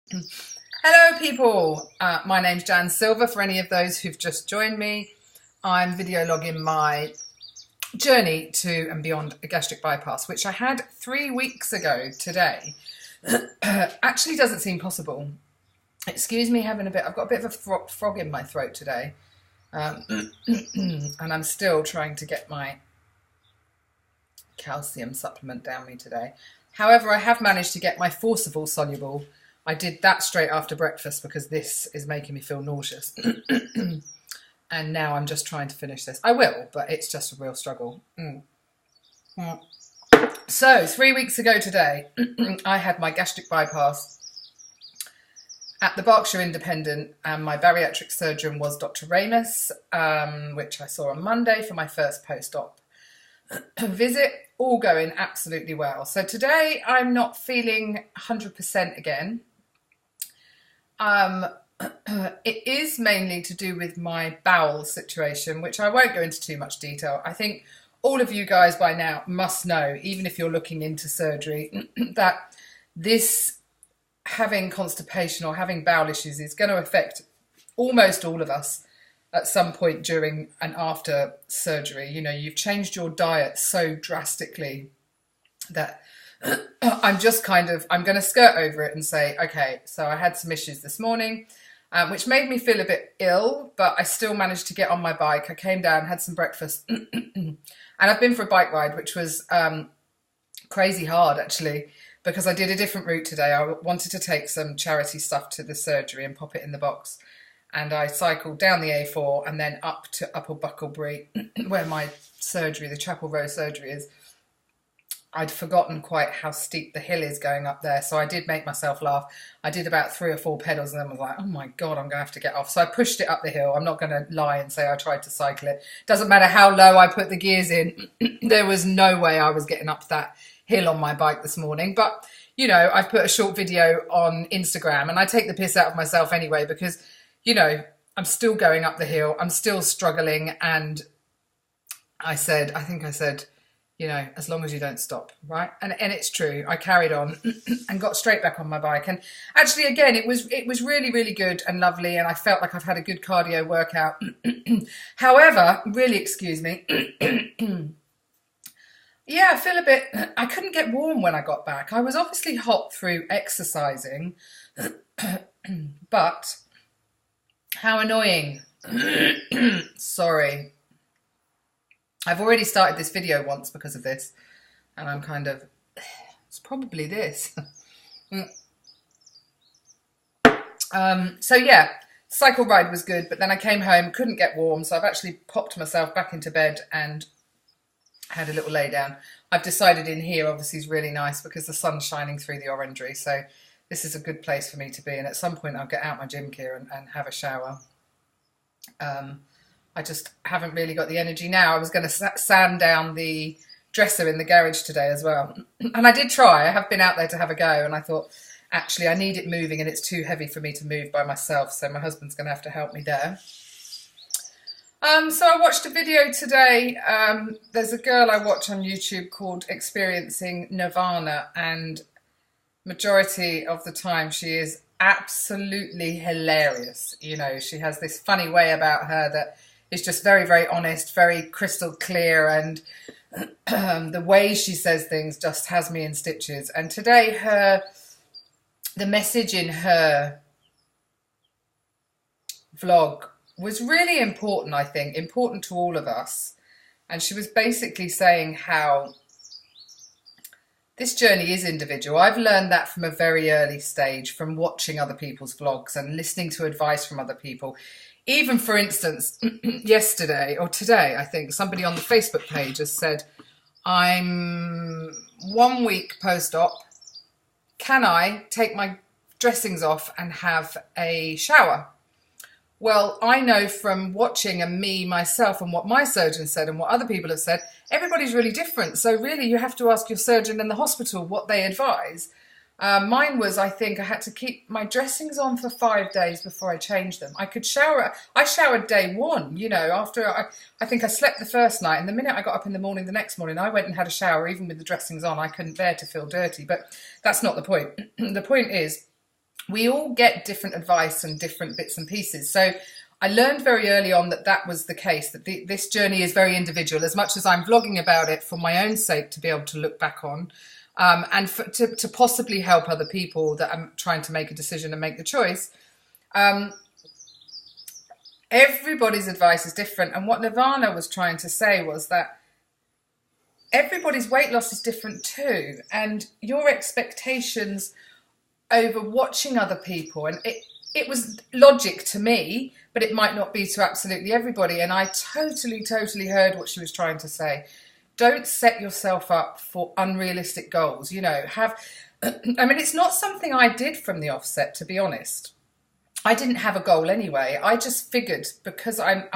Hello people, my name's Jan Silver. For any of those who've just joined me, I'm video logging my journey to and beyond a gastric bypass, which I had 3 weeks ago today. Actually doesn't seem possible. Excuse me having I've got a bit of a frog in my throat today. And I'm still trying to get my calcium supplement down me today. However, I have managed to get my Forcival soluble. I did that straight after breakfast because this is making me feel nauseous. And now I'm just trying to finish this. I will, but it's just a real struggle. So 3 weeks ago today, I had my gastric bypass at the Berkshire Independent, and my bariatric surgeon was Dr. Ramus, which I saw on Monday for my first post-op visit. All going absolutely well. So today I'm not feeling 100% again. It is mainly to do with my bowel situation, which I won't go into too much detail. I think all of you guys by now must know, even if you're looking into surgery, that this having constipation or having bowel issues is going to affect almost all of us at some point during and after surgery. You know, you've changed your diet so drastically that I'm going to skirt over it and say, okay, so I had some issues this morning, which made me feel a bit ill, but I still managed to get on my bike. I came down, had some breakfast, and I've been for a bike ride, which was crazy hard, actually, because I did a different route today. I wanted to take some charity stuff to the surgery and pop it in the box. And I cycled down the A4 and then up to Upper Bucklebury, where my surgery, the Chapel Row surgery is. I'd forgotten quite how steep the hill is going up there, so I did make myself laugh. I did about 3 or 4 pedals and then was like, oh my God, I'm going to have to get off. So I pushed it up the hill. I'm not going to lie and say I tried to cycle it. Doesn't matter how low I put the gears in. There was no way I was getting up that hill on my bike this morning. But, you know, I've put a short video on Instagram, and I take the piss out of myself anyway because, you know, I'm still going up the hill. I'm still struggling. And I think I said, you know, as long as you don't stop, right? And it's true. I carried on and got straight back on my bike. And actually, again, it was really, really good and lovely. And I felt like I've had a good cardio workout. However, really, excuse me. Yeah, I feel I couldn't get warm when I got back. I was obviously hot through exercising, but how annoying. Sorry. I've already started this video once because of this, and I'm it's probably this. So yeah, cycle ride was good, but then I came home, couldn't get warm, so I've actually popped myself back into bed and had a little lay down. I've decided in here obviously is really nice because the sun's shining through the orangery, so this is a good place for me to be, and at some point I'll get out my gym gear and have a shower. I just haven't really got the energy now. I was going to sand down the dresser in the garage today as well. And I did try. I have been out there to have a go. And I thought, actually, I need it moving and it's too heavy for me to move by myself. So my husband's going to have to help me there. So I watched a video today. There's a girl I watch on YouTube called Experiencing Nirvana. And majority of the time she is absolutely hilarious. You know, she has this funny way about her that is just very, very honest, very crystal clear, and the way she says things just has me in stitches. And today the message in her vlog was really important, I think, important to all of us. And she was basically saying how this journey is individual. I've learned that from a very early stage, from watching other people's vlogs and listening to advice from other people. Even, for instance, yesterday or today, I think, somebody on the Facebook page has said, I'm 1 week post-op. Can I take my dressings off and have a shower? Well, I know from watching and myself, and what my surgeon said and what other people have said, everybody's really different. So really, you have to ask your surgeon in the hospital what they advise. Mine was, I think I had to keep my dressings on for 5 days before I changed them. I could shower. I showered day one, you know, after I think I slept the first night. And the minute I got up in the morning, the next morning, I went and had a shower, even with the dressings on. I couldn't bear to feel dirty, but that's not the point. The point is, we all get different advice and different bits and pieces. So I learned very early on that that was the case, that this journey is very individual. As much as I'm vlogging about it for my own sake to be able to look back on, and to possibly help other people that I'm trying to make a decision and make the choice, everybody's advice is different. And what Nirvana was trying to say was that everybody's weight loss is different too. And your expectations over watching other people, and it was logic to me, but it might not be to absolutely everybody. And I totally heard what she was trying to say. Don't set yourself up for unrealistic goals. You know, I mean, it's not something I did from the offset, to be honest. I didn't have a goal anyway. I just figured, because I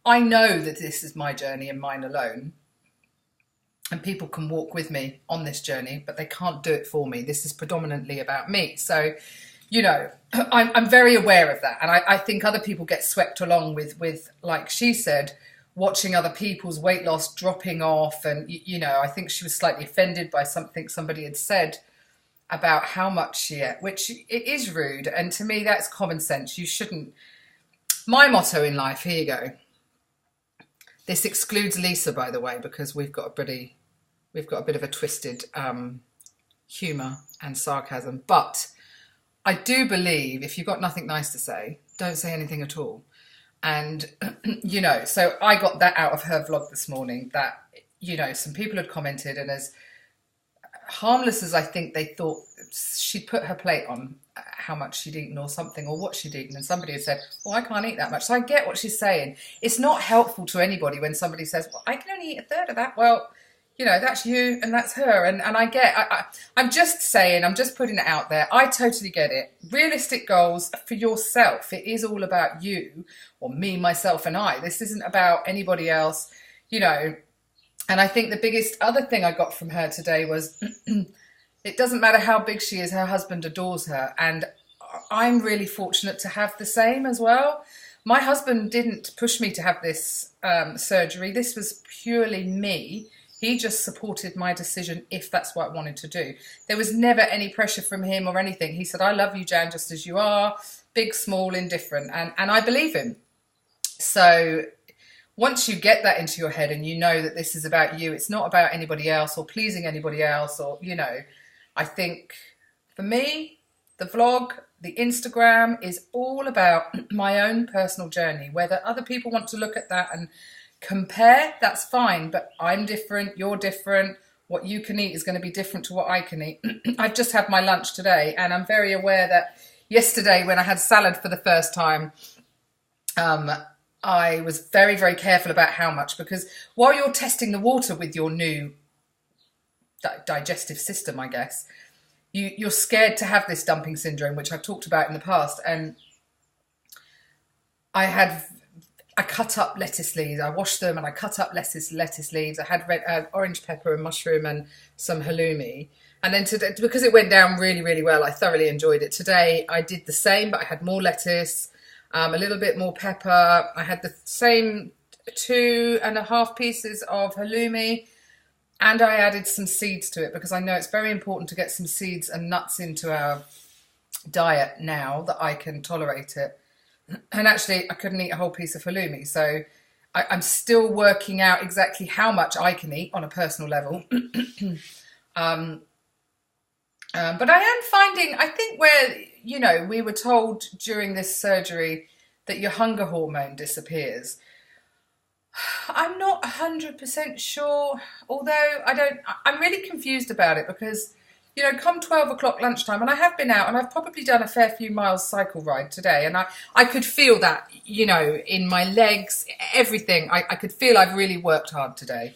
know that this is my journey and mine alone, and people can walk with me on this journey, but they can't do it for me. This is predominantly about me. So, you know, I'm very aware of that. And I think other people get swept along with, like she said, watching other people's weight loss dropping off. And, you know, I think she was slightly offended by something somebody had said about how much she ate, which it is rude. And to me, that's common sense. You shouldn't. My motto in life, here you go. This excludes Lisa, by the way, because we've got a bit of a twisted humour and sarcasm. But I do believe if you've got nothing nice to say, don't say anything at all. And, you know, so I got that out of her vlog this morning, that, you know, some people had commented, and as harmless as I think they thought, she'd put her plate on how much she'd eaten or something, or what she'd eaten, and somebody had said, well, I can't eat that much. So I get what she's saying. It's not helpful to anybody when somebody says, well, I can only eat a third of that. Well, you know, that's you and that's her. And I'm just saying, I'm just putting it out there. I totally get it. Realistic goals for yourself. It is all about you, or me, myself, and I. This isn't about anybody else, you know. And I think the biggest other thing I got from her today was it doesn't matter how big she is, her husband adores her. And I'm really fortunate to have the same as well. My husband didn't push me to have this surgery. This was purely me. He just supported my decision if that's what I wanted to do. There was never any pressure from him or anything. He said, I love you, Jan, just as you are, big, small, indifferent. And I believe him. So once you get that into your head and you know that this is about you, it's not about anybody else or pleasing anybody else, or, you know, I think for me, the vlog, the Instagram is all about my own personal journey. Whether other people want to look at that and compare, that's fine, but I'm different, you're different. What you can eat is going to be different to what I can eat. I've just had my lunch today, and I'm very aware that yesterday when I had salad for the first time, I was very careful about how much, because while you're testing the water with your new digestive system, I guess, you're scared to have this dumping syndrome, which I've talked about in the past. And I cut up lettuce leaves. I washed them and I cut up lettuce leaves. I had orange pepper and mushroom and some halloumi. And then today, because it went down really well, I thoroughly enjoyed it. Today I did the same, but I had more lettuce, a little bit more pepper. I had the same 2.5 pieces of halloumi, and I added some seeds to it, because I know it's very important to get some seeds and nuts into our diet now that I can tolerate it. And actually, I couldn't eat a whole piece of halloumi. So I'm still working out exactly how much I can eat on a personal level. But I am finding, I think where, you know, we were told during this surgery that your hunger hormone disappears. I'm not 100% sure, although I'm really confused about it, because, you know, come 12 o'clock lunchtime, and I have been out and I've probably done a fair few miles cycle ride today, and I could feel that, you know, in my legs, everything. I could feel I've really worked hard today,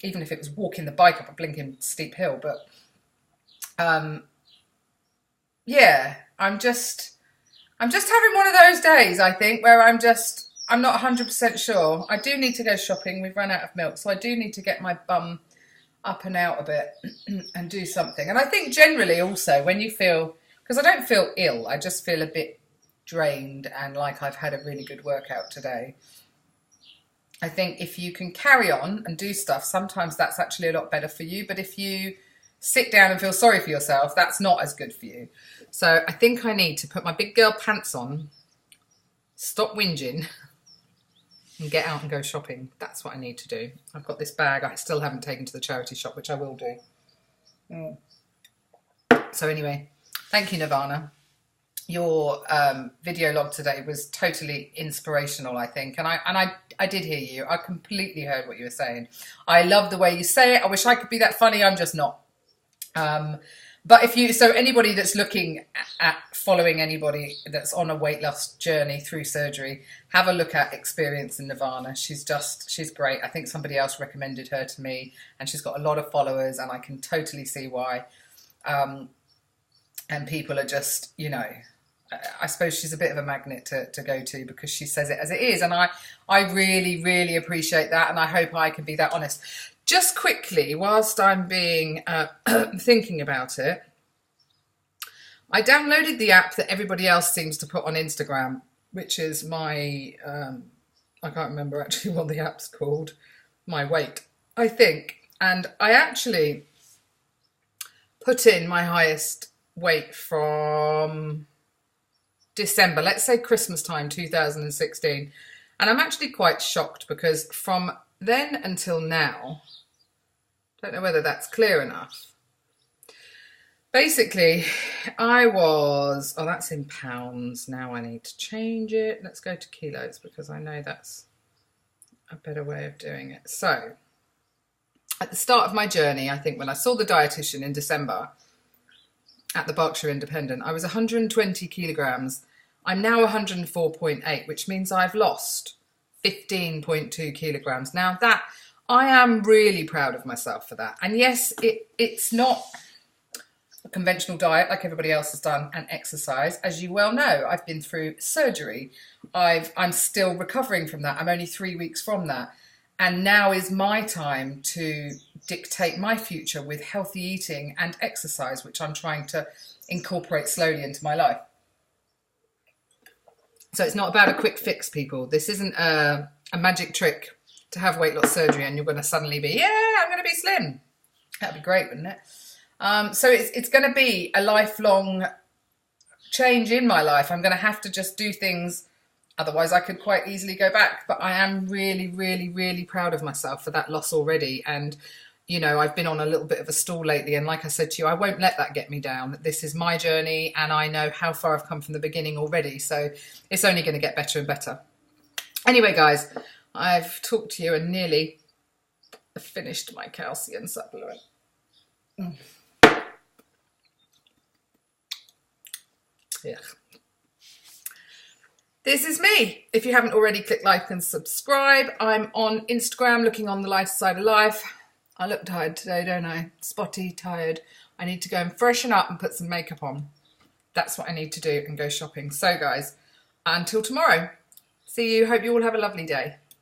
even if it was walking the bike up a blinking steep hill. But yeah, I'm just having one of those days, I think, where I'm not 100% sure. I do need to go shopping. We've run out of milk, so I do need to get my bum up and out a bit and do something. And I think generally also when you feel, because I don't feel ill, I just feel a bit drained and like I've had a really good workout today. I think if you can carry on and do stuff, sometimes that's actually a lot better for you. But if you sit down and feel sorry for yourself, that's not as good for you. So I think I need to put my big girl pants on, stop whinging, and get out and go shopping. That's what I need to do. I've got this bag I still haven't taken to the charity shop, which I will do. So anyway, thank you, Nirvana. Your video log today was totally inspirational, I think. And I did hear you. I completely heard what you were saying. I love the way you say it. I wish I could be that funny. I'm just not. But so anybody that's looking at following anybody that's on a weight loss journey through surgery, have a look at Experience in Nirvana. She's great. I think somebody else recommended her to me, and she's got a lot of followers, and I can totally see why. And people are just, you know, I suppose she's a bit of a magnet to go to, because she says it as it is. And I really, really appreciate that. And I hope I can be that honest. Just quickly, whilst I'm being thinking about it, I downloaded the app that everybody else seems to put on Instagram, which is my, I can't remember actually what the app's called, My Weight, I think. And I actually put in my highest weight from December, let's say Christmas time 2016. And I'm actually quite shocked, because from then until now, don't know whether that's clear enough. Basically, I was, oh, that's in pounds. Now I need to change it. Let's go to kilos, because I know that's a better way of doing it. So at the start of my journey, I think when I saw the dietitian in December at the Berkshire Independent, I was 120 kilograms. I'm now 104.8, which means I've lost 15.2 kilograms. Now that, I am really proud of myself for that. And yes, it's not a conventional diet like everybody else has done, and exercise. As you well know, I've been through surgery. I'm still recovering from that. I'm only 3 weeks from that. And now is my time to dictate my future with healthy eating and exercise, which I'm trying to incorporate slowly into my life. So it's not about a quick fix, people. This isn't a magic trick to have weight loss surgery and you're going to suddenly be, yeah, I'm going to be slim. That'd be great, wouldn't it? So it's going to be a lifelong change in my life. I'm going to have to just do things. Otherwise, I could quite easily go back. But I am really, really, really proud of myself for that loss already. And, you know, I've been on a little bit of a stall lately. And like I said to you, I won't let that get me down. This is my journey, and I know how far I've come from the beginning already. So it's only going to get better and better. Anyway, guys, I've talked to you and nearly finished my calcium supplement. Yeah. This is me. If you haven't already, click like and subscribe. I'm on Instagram, looking on the lighter side of life. I look tired today, don't I? Spotty, tired. I need to go and freshen up and put some makeup on. That's what I need to do, and go shopping. So guys, until tomorrow. See you. Hope you all have a lovely day.